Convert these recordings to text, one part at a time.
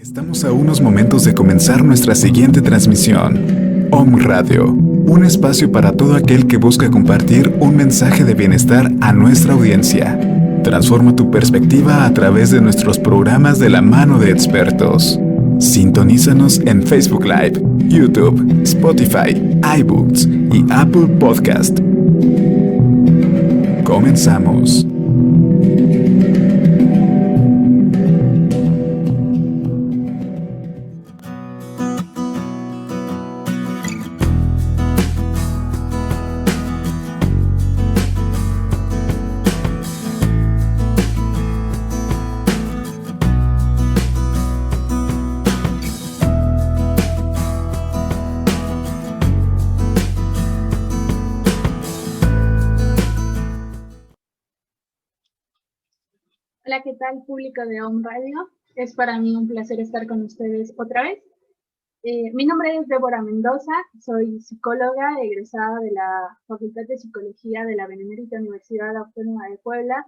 Estamos a unos momentos de comenzar nuestra siguiente transmisión. Om Radio, un espacio para todo aquel que busca compartir un mensaje de bienestar a nuestra audiencia. Transforma tu perspectiva a través de nuestros programas de la mano de expertos. Sintonízanos en Facebook Live, YouTube, Spotify, iBooks y Apple Podcast. Comenzamos. Hola, ¿qué tal, público de Om Radio? Es para mí un placer estar con ustedes otra vez. Mi nombre es Débora Mendoza, soy psicóloga egresada de la Facultad de Psicología de la Benemérita Universidad Autónoma de Puebla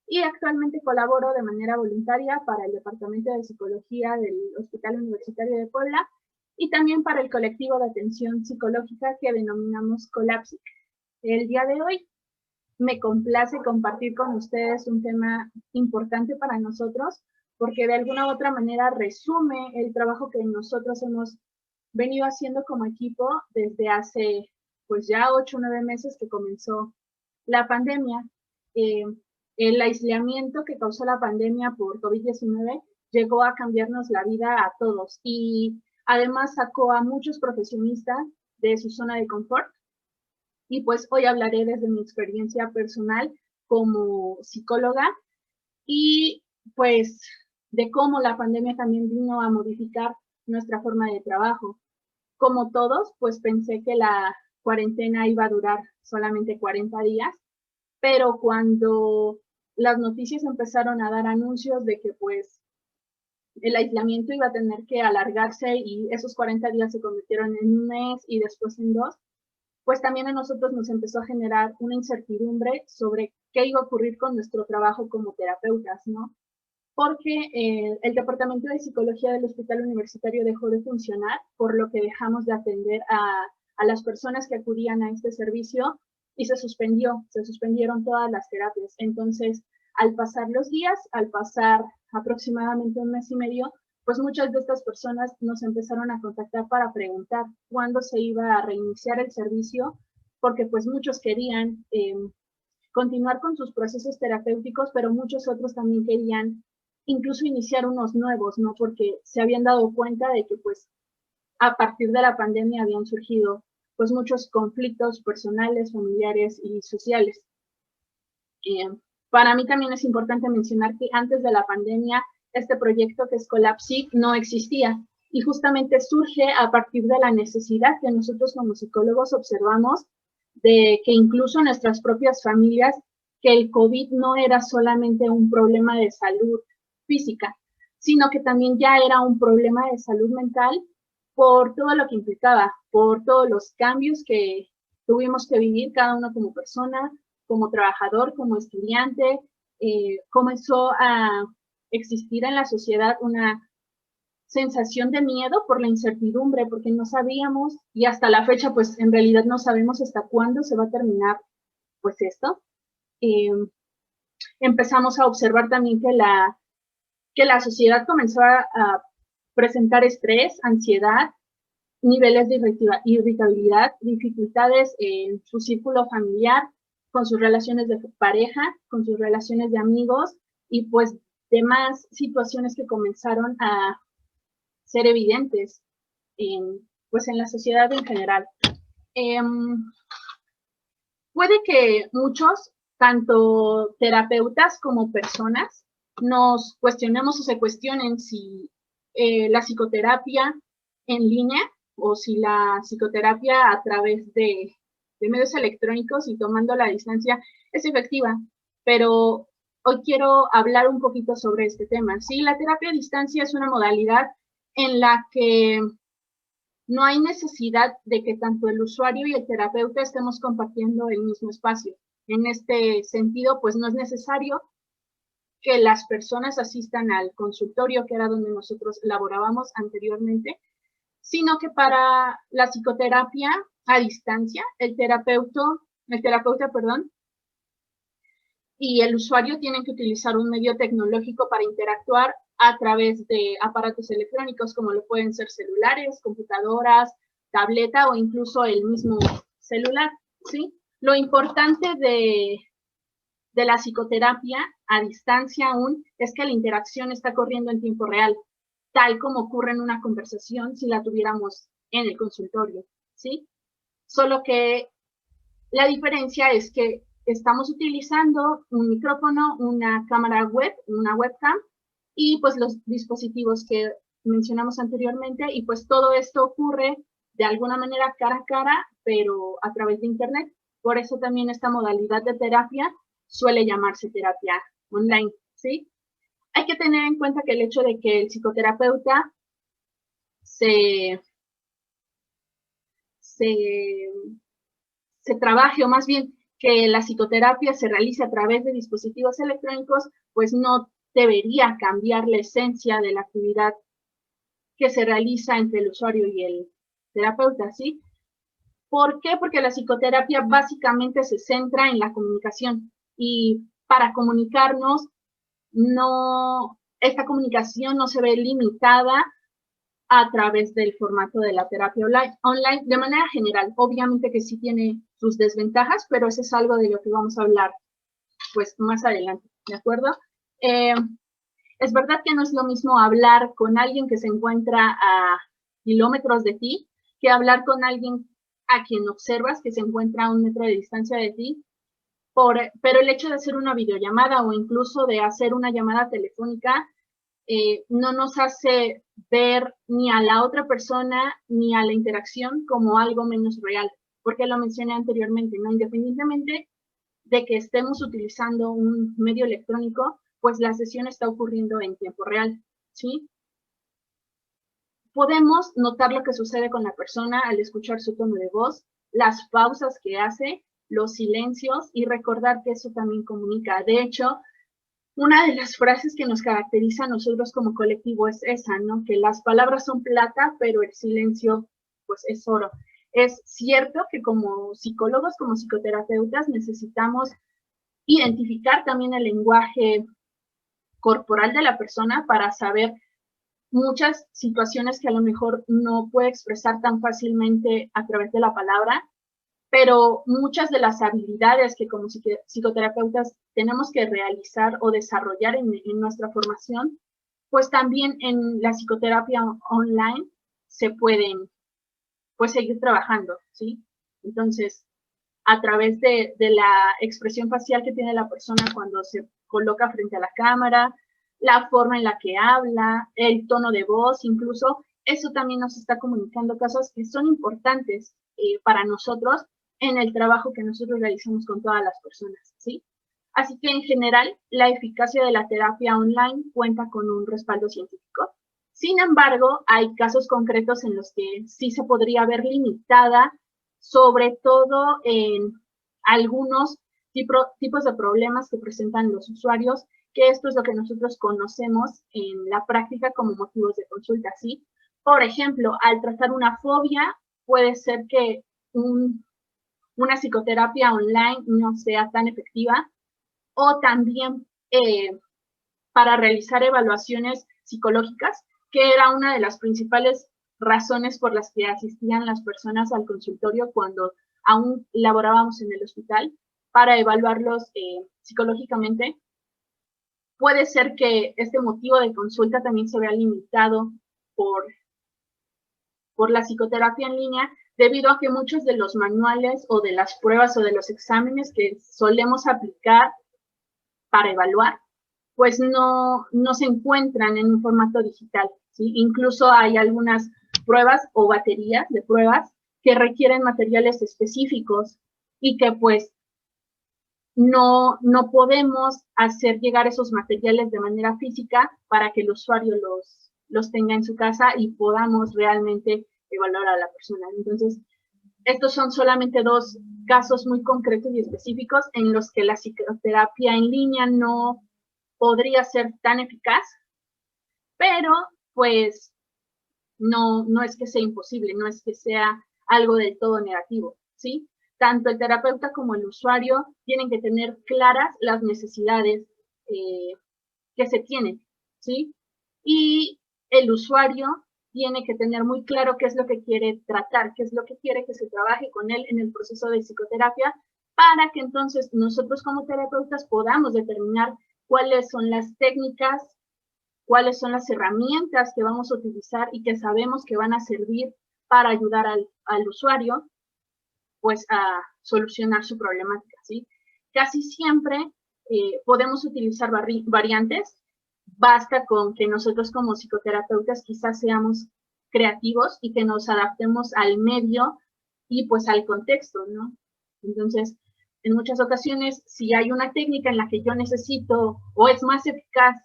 y actualmente colaboro de manera voluntaria para el Departamento de Psicología del Hospital Universitario de Puebla y también para el colectivo de atención psicológica que denominamos Colapsic. El día de hoy me complace compartir con ustedes un tema importante para nosotros, porque de alguna u otra manera resume el trabajo que nosotros hemos venido haciendo como equipo desde hace pues ya 8 o 9 meses que comenzó la pandemia. El aislamiento que causó la pandemia por COVID-19 llegó a cambiarnos la vida a todos y además sacó a muchos profesionistas de su zona de confort. Y pues hoy hablaré desde mi experiencia personal como psicóloga y pues de cómo la pandemia también vino a modificar nuestra forma de trabajo. Como todos, pues pensé que la cuarentena iba a durar solamente 40 días, pero cuando las noticias empezaron a dar anuncios de que pues el aislamiento iba a tener que alargarse y esos 40 días se convirtieron en un mes y después en 2, pues también a nosotros nos empezó a generar una incertidumbre sobre qué iba a ocurrir con nuestro trabajo como terapeutas, ¿no? Porque el Departamento de Psicología del Hospital Universitario dejó de funcionar, por lo que dejamos de atender a las personas que acudían a este servicio y se suspendieron todas las terapias. Entonces, al pasar los días, al pasar aproximadamente un mes y medio, pues muchas de estas personas nos empezaron a contactar para preguntar cuándo se iba a reiniciar el servicio, porque pues muchos querían continuar con sus procesos terapéuticos, pero muchos otros también querían incluso iniciar unos nuevos, ¿no? Porque se habían dado cuenta de que pues a partir de la pandemia habían surgido pues muchos conflictos personales, familiares y sociales. Para mí también es importante mencionar que antes de la pandemia este proyecto que es Colapsic no existía y justamente surge a partir de la necesidad que nosotros como psicólogos observamos de que incluso nuestras propias familias, que el COVID no era solamente un problema de salud física, sino que también ya era un problema de salud mental por todo lo que implicaba, por todos los cambios que tuvimos que vivir cada uno como persona, como trabajador, como estudiante. Comenzó a existir en la sociedad una sensación de miedo por la incertidumbre, porque no sabíamos, y hasta la fecha, pues en realidad no sabemos hasta cuándo se va a terminar, pues esto. Empezamos a observar también que la sociedad comenzó a presentar estrés, ansiedad, niveles de irritabilidad, dificultades en su círculo familiar, con sus relaciones de pareja, con sus relaciones de amigos y pues demás situaciones que comenzaron a ser evidentes pues en la sociedad en general. Puede que muchos, tanto terapeutas como personas, nos cuestionemos o se cuestionen si la psicoterapia en línea o si la psicoterapia a través de medios electrónicos y tomando la distancia es efectiva, pero hoy quiero hablar un poquito sobre este tema. Sí, la terapia a distancia es una modalidad en la que no hay necesidad de que tanto el usuario y el terapeuta estemos compartiendo el mismo espacio. En este sentido, pues no es necesario que las personas asistan al consultorio, que era donde nosotros laborábamos anteriormente, sino que para la psicoterapia a distancia, el terapeuta, perdón, y el usuario tienen que utilizar un medio tecnológico para interactuar a través de aparatos electrónicos, como lo pueden ser celulares, computadoras, tableta o incluso el mismo celular, ¿sí? Lo importante de la psicoterapia a distancia aún es que la interacción está corriendo en tiempo real, tal como ocurre en una conversación si la tuviéramos en el consultorio, ¿sí? Solo que la diferencia es que estamos utilizando un micrófono, una cámara web, una webcam, y pues los dispositivos que mencionamos anteriormente, y pues todo esto ocurre de alguna manera cara a cara, pero a través de internet. Por eso también esta modalidad de terapia suele llamarse terapia online, ¿sí? Hay que tener en cuenta que el hecho de que el psicoterapeuta se trabaje, o más bien que la psicoterapia se realice a través de dispositivos electrónicos, pues no debería cambiar la esencia de la actividad que se realiza entre el usuario y el terapeuta, ¿sí? ¿Por qué? Porque la psicoterapia básicamente se centra en la comunicación y para comunicarnos, esta comunicación no se ve limitada a través del formato de la terapia online de manera general. Obviamente que sí tiene sus desventajas, pero eso es algo de lo que vamos a hablar pues más adelante, ¿de acuerdo? Es verdad que no es lo mismo hablar con alguien que se encuentra a kilómetros de ti que hablar con alguien a quien observas que se encuentra a 1 metro de distancia de ti, pero el hecho de hacer una videollamada o incluso de hacer una llamada telefónica no nos hace ver ni a la otra persona ni a la interacción como algo menos real, porque lo mencioné anteriormente, ¿no? Independientemente de que estemos utilizando un medio electrónico, pues la sesión está ocurriendo en tiempo real, ¿sí? Podemos notar lo que sucede con la persona al escuchar su tono de voz, las pausas que hace, los silencios y recordar que eso también comunica. De hecho, una de las frases que nos caracteriza a nosotros como colectivo es esa, ¿no? Que las palabras son plata, pero el silencio, pues, es oro. Es cierto que como psicólogos, como psicoterapeutas, necesitamos identificar también el lenguaje corporal de la persona para saber muchas situaciones que a lo mejor no puede expresar tan fácilmente a través de la palabra, pero muchas de las habilidades que como psicoterapeutas tenemos que realizar o desarrollar en nuestra formación, pues también en la psicoterapia online se pueden pues seguir trabajando, ¿sí? Entonces, a través de la expresión facial que tiene la persona cuando se coloca frente a la cámara, la forma en la que habla, el tono de voz, incluso, eso también nos está comunicando cosas que son importantes para nosotros en el trabajo que nosotros realizamos con todas las personas, ¿sí? Así que en general, la eficacia de la terapia online cuenta con un respaldo científico. Sin embargo, hay casos concretos en los que sí se podría ver limitada, sobre todo en algunos tipos de problemas que presentan los usuarios, que esto es lo que nosotros conocemos en la práctica como motivos de consulta, ¿sí? Por ejemplo, al tratar una fobia, puede ser que una psicoterapia online no sea tan efectiva, o también para realizar evaluaciones psicológicas, que era una de las principales razones por las que asistían las personas al consultorio cuando aún laborábamos en el hospital, para evaluarlos psicológicamente. Puede ser que este motivo de consulta también se vea limitado por la psicoterapia en línea, debido a que muchos de los manuales o de las pruebas o de los exámenes que solemos aplicar para evaluar, pues no se encuentran en un formato digital, ¿sí? Incluso hay algunas pruebas o baterías de pruebas que requieren materiales específicos y que pues no podemos hacer llegar esos materiales de manera física para que el usuario los tenga en su casa y podamos realmente evaluar a la persona. Entonces, estos son solamente 2 casos muy concretos y específicos en los que la psicoterapia en línea no podría ser tan eficaz, pero pues no es que sea imposible, no es que sea algo del todo negativo, ¿sí? Tanto el terapeuta como el usuario tienen que tener claras las necesidades que se tienen, ¿sí? Y el usuario tiene que tener muy claro qué es lo que quiere tratar, qué es lo que quiere que se trabaje con él en el proceso de psicoterapia, para que entonces nosotros como terapeutas podamos determinar cuáles son las técnicas, cuáles son las herramientas que vamos a utilizar y que sabemos que van a servir para ayudar al usuario, pues, a solucionar su problemática, ¿sí? Casi siempre podemos utilizar variantes, basta con que nosotros como psicoterapeutas quizás seamos creativos y que nos adaptemos al medio y pues al contexto, ¿no? Entonces, en muchas ocasiones, si hay una técnica en la que yo necesito o es más eficaz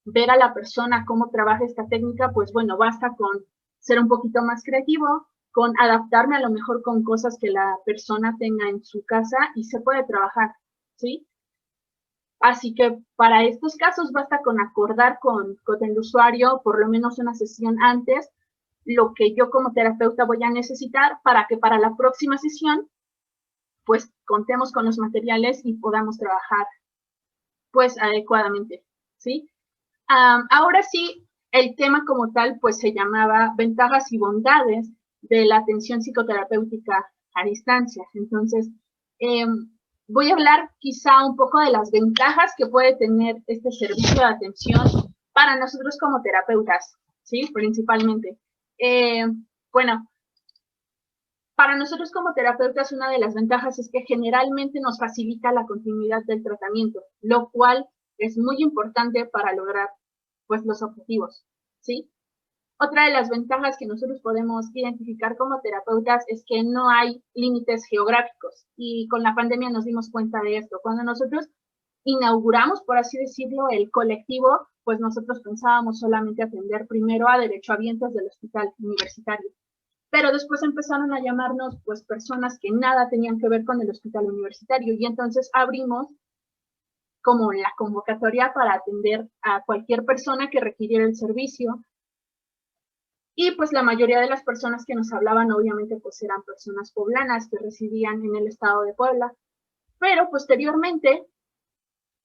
ver a la persona cómo trabaja esta técnica, pues bueno, basta con ser un poquito más creativo, con adaptarme a lo mejor con cosas que la persona tenga en su casa y se puede trabajar, ¿sí? Así que para estos casos basta con acordar con el usuario por lo menos una sesión antes lo que yo como terapeuta voy a necesitar para que para la próxima sesión pues contemos con los materiales y podamos trabajar pues adecuadamente, ¿sí? Ahora sí, el tema como tal pues se llamaba ventajas y bondades de la atención psicoterapéutica a distancia. Entonces, voy a hablar quizá un poco de las ventajas que puede tener este servicio de atención para nosotros como terapeutas, ¿sí? Principalmente. Bueno, para nosotros como terapeutas una de las ventajas es que generalmente nos facilita la continuidad del tratamiento, lo cual es muy importante para lograr pues los objetivos, ¿sí? Otra de las ventajas que nosotros podemos identificar como terapeutas es que no hay límites geográficos y con la pandemia nos dimos cuenta de esto. Cuando nosotros inauguramos, por así decirlo, el colectivo, pues nosotros pensábamos solamente atender primero a derechohabientes del hospital universitario. Pero después empezaron a llamarnos pues personas que nada tenían que ver con el hospital universitario y entonces abrimos como la convocatoria para atender a cualquier persona que requiriera el servicio. Y pues la mayoría de las personas que nos hablaban obviamente pues eran personas poblanas que residían en el estado de Puebla. Pero posteriormente,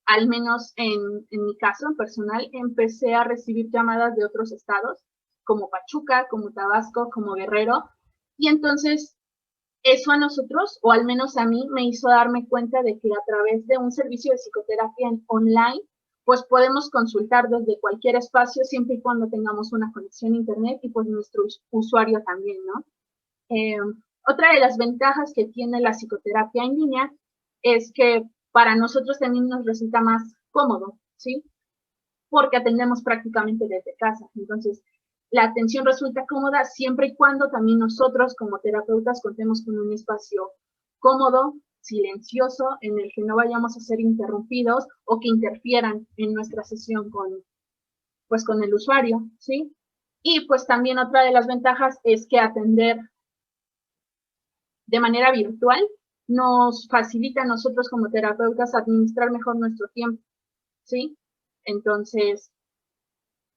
al menos en mi caso en personal, empecé a recibir llamadas de otros estados, como Pachuca, como Tabasco, como Guerrero. Y entonces eso a nosotros, o al menos a mí, me hizo darme cuenta de que a través de un servicio de psicoterapia online, pues podemos consultar desde cualquier espacio siempre y cuando tengamos una conexión a internet y pues nuestro usuario también, ¿no? Otra de las ventajas que tiene la psicoterapia en línea es que para nosotros también nos resulta más cómodo, ¿sí? Porque atendemos prácticamente desde casa. Entonces, la atención resulta cómoda siempre y cuando también nosotros como terapeutas contemos con un espacio cómodo, silencioso, en el que no vayamos a ser interrumpidos o que interfieran en nuestra sesión pues, con el usuario, ¿sí? Y pues también otra de las ventajas es que atender de manera virtual nos facilita a nosotros como terapeutas administrar mejor nuestro tiempo, ¿sí? Entonces,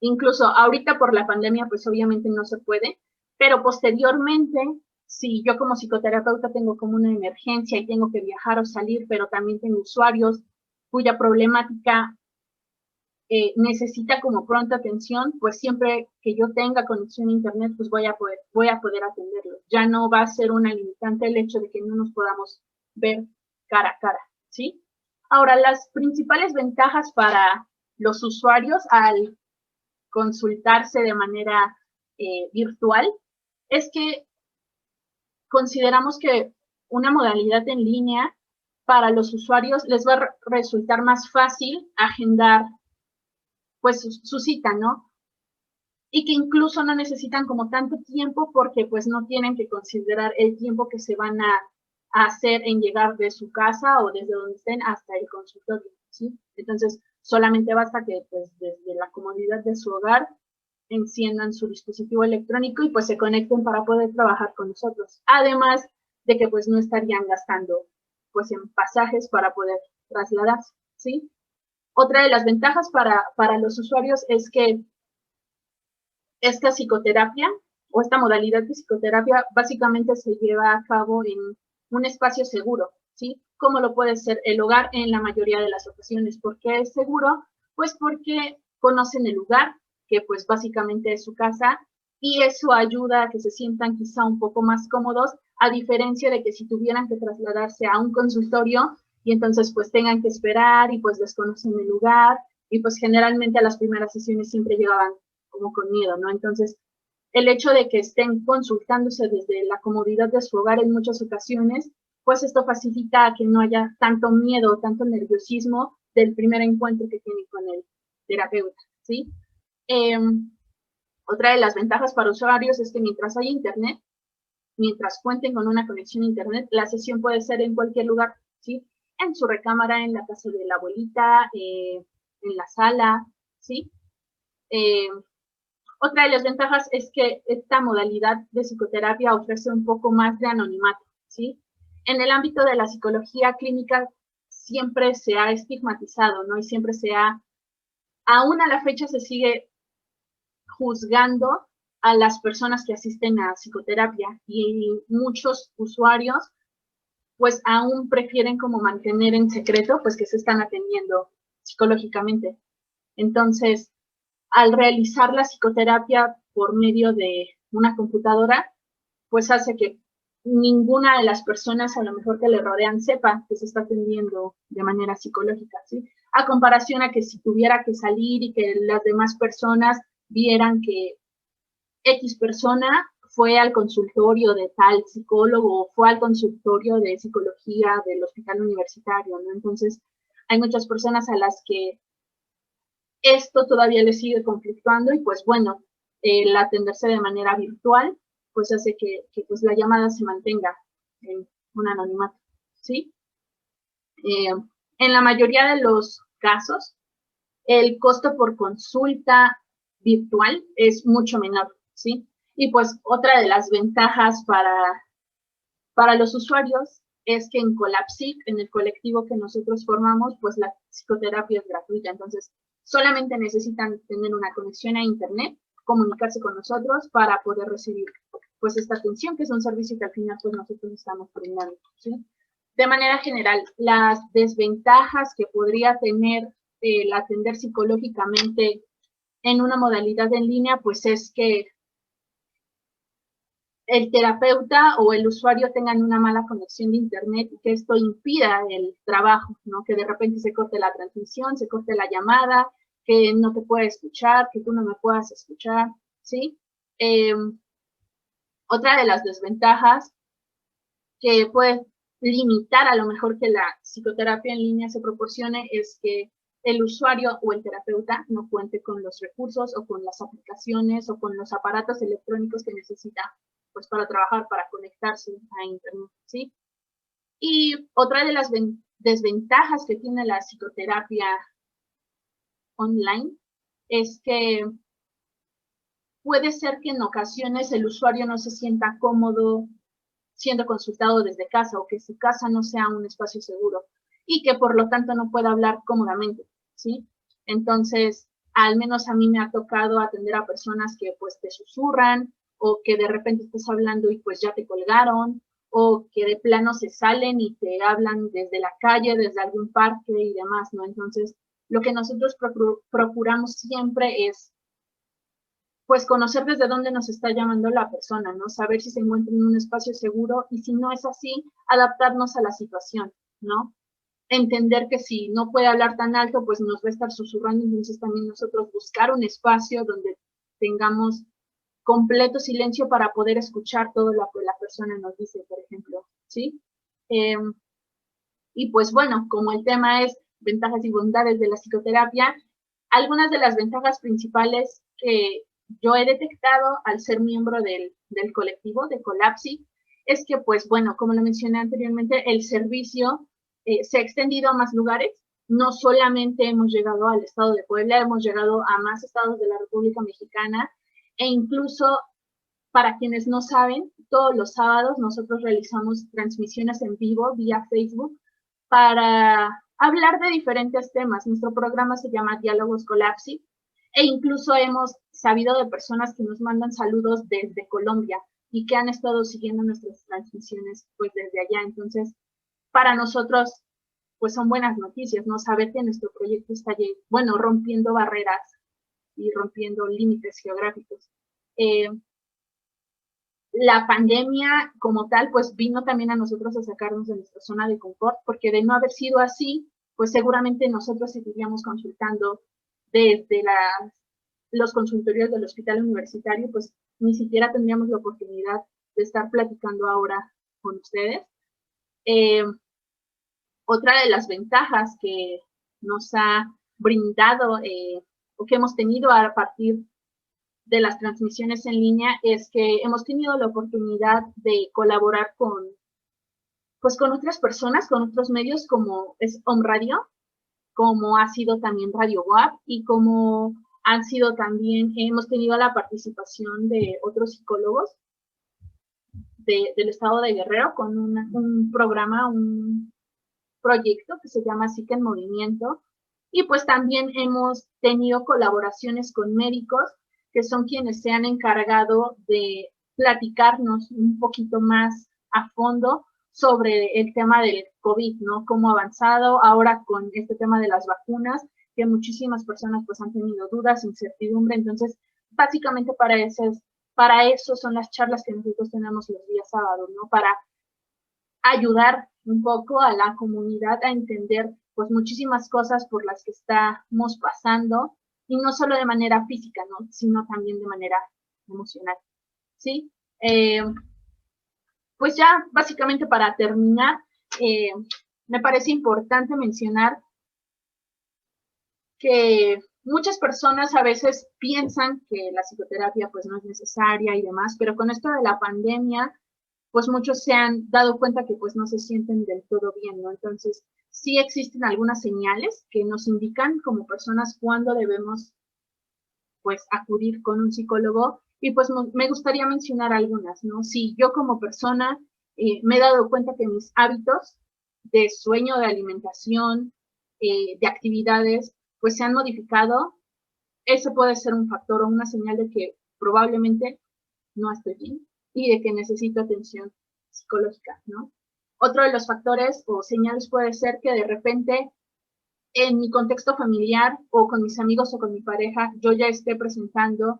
incluso ahorita por la pandemia, pues obviamente no se puede, pero posteriormente, si yo como psicoterapeuta tengo como una emergencia y tengo que viajar o salir, pero también tengo usuarios cuya problemática necesita como pronta atención, pues siempre que yo tenga conexión a internet, pues voy a poder atenderlo. Ya no va a ser una limitante el hecho de que no nos podamos ver cara a cara, ¿sí? Ahora, las principales ventajas para los usuarios al consultarse de manera virtual es que consideramos que una modalidad en línea para los usuarios les va a resultar más fácil agendar pues su cita, ¿no? Y que incluso no necesitan como tanto tiempo porque pues no tienen que considerar el tiempo que se van a hacer en llegar de su casa o desde donde estén hasta el consultorio, ¿sí? Entonces, solamente basta que pues desde la comodidad de su hogar enciendan su dispositivo electrónico y pues se conecten para poder trabajar con nosotros. Además de que pues no estarían gastando pues en pasajes para poder trasladarse, ¿sí? Otra de las ventajas para los usuarios es que esta psicoterapia o esta modalidad de psicoterapia básicamente se lleva a cabo en un espacio seguro, ¿sí? Como lo puede ser el hogar en la mayoría de las ocasiones. ¿Por qué es seguro? Pues porque conocen el lugar, que pues básicamente es su casa, y eso ayuda a que se sientan quizá un poco más cómodos, a diferencia de que si tuvieran que trasladarse a un consultorio y entonces pues tengan que esperar y pues desconocen el lugar, y pues generalmente a las primeras sesiones siempre llegaban como con miedo, ¿no? Entonces, el hecho de que estén consultándose desde la comodidad de su hogar en muchas ocasiones, pues esto facilita que no haya tanto miedo, tanto nerviosismo del primer encuentro que tienen con el terapeuta, ¿sí? Otra de las ventajas para usuarios es que mientras haya internet, mientras cuenten con una conexión a internet, la sesión puede ser en cualquier lugar, ¿sí? En su recámara, en la casa de la abuelita, en la sala, ¿sí? Otra de las ventajas es que esta modalidad de psicoterapia ofrece un poco más de anonimato, ¿sí? En el ámbito de la psicología clínica siempre se ha estigmatizado, ¿no? Y siempre aún a la fecha se sigue juzgando a las personas que asisten a psicoterapia y muchos usuarios pues aún prefieren como mantener en secreto pues que se están atendiendo psicológicamente. Entonces, al realizar la psicoterapia por medio de una computadora, pues hace que ninguna de las personas a lo mejor que le rodean sepa que se está atendiendo de manera psicológica, ¿sí? A comparación a que si tuviera que salir y que las demás personas vieran que X persona fue al consultorio de tal psicólogo o fue al consultorio de psicología del hospital universitario, ¿no? Entonces, hay muchas personas a las que esto todavía le sigue conflictuando y pues bueno, el atenderse de manera virtual pues hace que pues la llamada se mantenga en un anonimato, ¿sí? En la mayoría de los casos, el costo por consulta virtual es mucho menor, ¿sí? Y pues otra de las ventajas para los usuarios es que en Colapsic, en el colectivo que nosotros formamos, pues la psicoterapia es gratuita. Entonces, solamente necesitan tener una conexión a internet, comunicarse con nosotros para poder recibir pues esta atención, que es un servicio que al final pues nosotros estamos brindando, ¿sí? De manera general, las desventajas que podría tener el atender psicológicamente en una modalidad en línea, pues es que el terapeuta o el usuario tengan una mala conexión de internet y que esto impida el trabajo, ¿no? Que de repente se corte la transmisión, se corte la llamada, que no te pueda escuchar, que tú no me puedas escuchar, ¿sí? Otra de las desventajas que puede limitar a lo mejor que la psicoterapia en línea se proporcione es que el usuario o el terapeuta no cuente con los recursos o con las aplicaciones o con los aparatos electrónicos que necesita pues para trabajar, para conectarse a internet, ¿sí? Y otra de las desventajas que tiene la psicoterapia online es que puede ser que en ocasiones el usuario no se sienta cómodo siendo consultado desde casa o que su casa no sea un espacio seguro y que por lo tanto no pueda hablar cómodamente, ¿sí? Entonces, al menos a mí me ha tocado atender a personas que pues te susurran o que de repente estás hablando y pues ya te colgaron o que de plano se salen y te hablan desde la calle, desde algún parque y demás, ¿no? Entonces, lo que nosotros procuramos siempre es pues conocer desde dónde nos está llamando la persona, ¿no? Saber si se encuentra en un espacio seguro y si no es así, adaptarnos a la situación, ¿no? Entender que si no puede hablar tan alto, pues nos va a estar susurrando, entonces también nosotros buscar un espacio donde tengamos completo silencio para poder escuchar todo lo que la persona nos dice, por ejemplo, ¿sí? Y pues bueno, como el tema es ventajas y bondades de la psicoterapia, algunas de las ventajas principales que yo he detectado al ser miembro del colectivo de Colapsi es que, pues bueno, como lo mencioné anteriormente, el servicio se ha extendido a más lugares. No solamente hemos llegado al estado de Puebla, hemos llegado a más estados de la República Mexicana e incluso para quienes no saben, todos los sábados nosotros realizamos transmisiones en vivo vía Facebook para hablar de diferentes temas. Nuestro programa se llama Diálogos Colapsi e incluso hemos sabido de personas que nos mandan saludos desde Colombia y que han estado siguiendo nuestras transmisiones pues desde allá. Entonces, para nosotros, pues son buenas noticias, ¿no? Saber que nuestro proyecto está, bueno, rompiendo barreras y rompiendo límites geográficos. La pandemia como tal, pues vino también a nosotros a sacarnos de nuestra zona de confort, porque de no haber sido así, pues seguramente nosotros seguiríamos consultando desde los consultorios del hospital universitario, pues ni siquiera tendríamos la oportunidad de estar platicando ahora con ustedes. Otra de las ventajas que nos ha brindado o que hemos tenido a partir de las transmisiones en línea es que hemos tenido la oportunidad de colaborar con otras personas, con otros medios como es Om Radio, como ha sido también Radio WAP y como han sido también, hemos tenido la participación de otros psicólogos del estado de Guerrero con un programa, un proyecto que se llama Psique en Movimiento. Y pues también hemos tenido colaboraciones con médicos que son quienes se han encargado de platicarnos un poquito más a fondo sobre el tema del COVID, ¿no? Cómo ha avanzado ahora con este tema de las vacunas, que muchísimas personas pues han tenido dudas, incertidumbre. Entonces, básicamente para eso son las charlas que nosotros tenemos los días sábados, ¿no? Para ayudar un poco a la comunidad a entender pues muchísimas cosas por las que estamos pasando, y no solo de manera física, ¿no? Sino también de manera emocional, ¿sí? Pues ya básicamente para terminar, me parece importante mencionar que muchas personas a veces piensan que la psicoterapia pues no es necesaria y demás, pero con esto de la pandemia, pues muchos se han dado cuenta que pues no se sienten del todo bien, ¿no? Entonces, sí existen algunas señales que nos indican como personas cuándo debemos pues acudir con un psicólogo, y pues me gustaría mencionar algunas, ¿no? Si yo como persona me he dado cuenta que mis hábitos de sueño, de alimentación, de actividades, pues se han modificado, eso puede ser un factor o una señal de que probablemente no estoy bien y de que necesito atención psicológica, ¿no? Otro de los factores o señales puede ser que de repente en mi contexto familiar o con mis amigos o con mi pareja yo ya esté presentando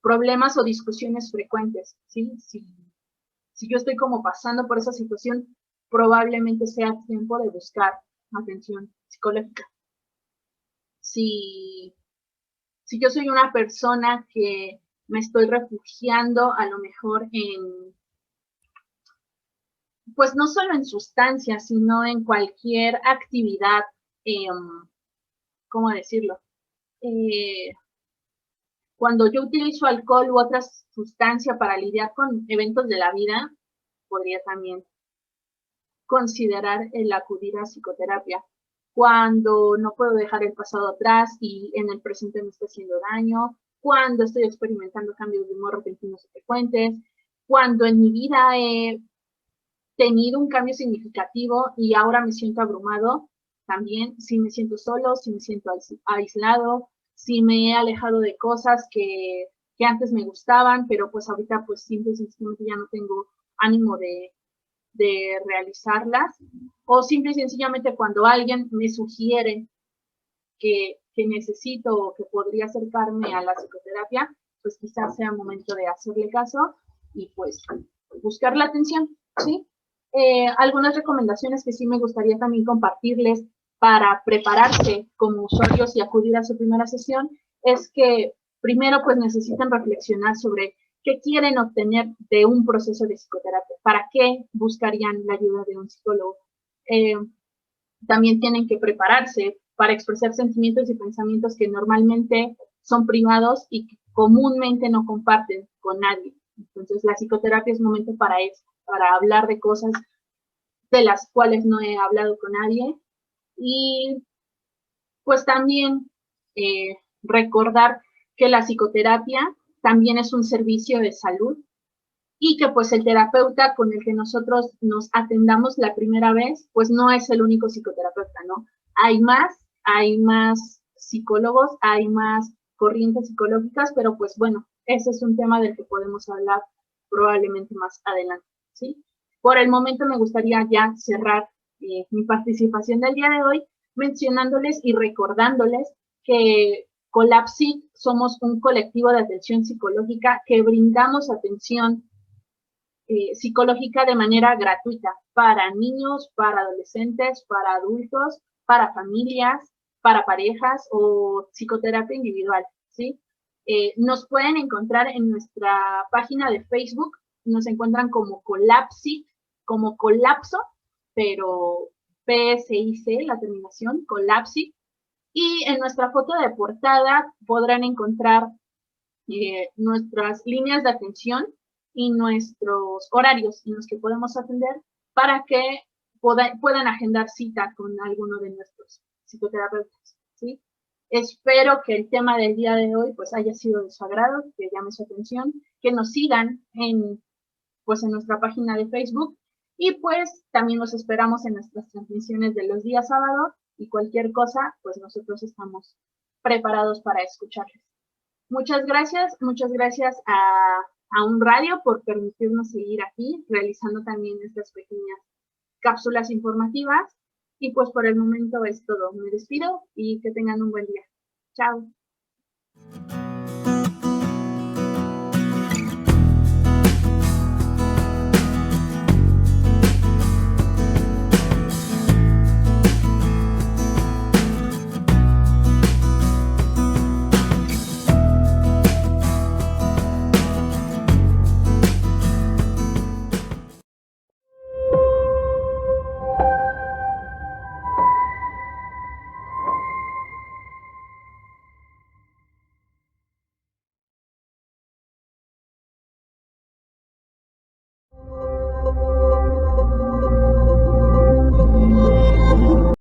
problemas o discusiones frecuentes, ¿sí? Si yo estoy como pasando por esa situación, probablemente sea tiempo de buscar atención psicológica. Si yo soy una persona que me estoy refugiando a lo mejor pues no solo en sustancias, sino en cualquier actividad, ¿cómo decirlo? Cuando yo utilizo alcohol u otra sustancia para lidiar con eventos de la vida, podría también considerar el acudir a psicoterapia. Cuando no puedo dejar el pasado atrás y en el presente me está haciendo daño, cuando estoy experimentando cambios de humor repentinos y frecuentes, cuando en mi vida he tenido un cambio significativo y ahora me siento abrumado, también si me siento solo, si me siento aislado, si me he alejado de cosas que antes me gustaban, pero pues ahorita pues simple y sencillamente ya no tengo ánimo de realizarlas, o simple y sencillamente cuando alguien me sugiere que necesito o que podría acercarme a la psicoterapia, pues quizás sea momento de hacerle caso y pues buscar la atención, ¿sí? Algunas recomendaciones que sí me gustaría también compartirles para prepararse como usuarios y acudir a su primera sesión es que primero pues necesitan reflexionar sobre qué quieren obtener de un proceso de psicoterapia, para qué buscarían la ayuda de un psicólogo. También tienen que prepararse para expresar sentimientos y pensamientos que normalmente son privados y que comúnmente no comparten con nadie. Entonces la psicoterapia es momento para eso, para hablar de cosas de las cuales no he hablado con nadie, y pues también recordar que la psicoterapia también es un servicio de salud y que pues el terapeuta con el que nosotros nos atendamos la primera vez, pues no es el único psicoterapeuta, ¿no? Hay más psicólogos, hay más corrientes psicológicas, pero pues bueno, ese es un tema del que podemos hablar probablemente más adelante, ¿sí? Por el momento me gustaría ya cerrar mi participación del día de hoy mencionándoles y recordándoles que Colapsi somos un colectivo de atención psicológica que brindamos atención psicológica de manera gratuita para niños, para adolescentes, para adultos, para familias, para parejas o psicoterapia individual, ¿sí? Nos pueden encontrar en nuestra página de Facebook, nos encuentran como Colapsi, como colapso, pero PSIC, la terminación, Colapsi, y en nuestra foto de portada podrán encontrar nuestras líneas de atención y nuestros horarios en los que podemos atender para que puedan agendar cita con alguno de nuestros psicoterapeutas, ¿sí? Espero que el tema del día de hoy pues haya sido de su agrado, que llame su atención, que nos sigan pues en nuestra página de Facebook y pues también los esperamos en nuestras transmisiones de los días sábados y cualquier cosa pues nosotros estamos preparados para escucharles. Muchas gracias a un radio por permitirnos seguir aquí, realizando también estas pequeñas cápsulas informativas. Y pues por el momento es todo. Me despido y que tengan un buen día. Chao.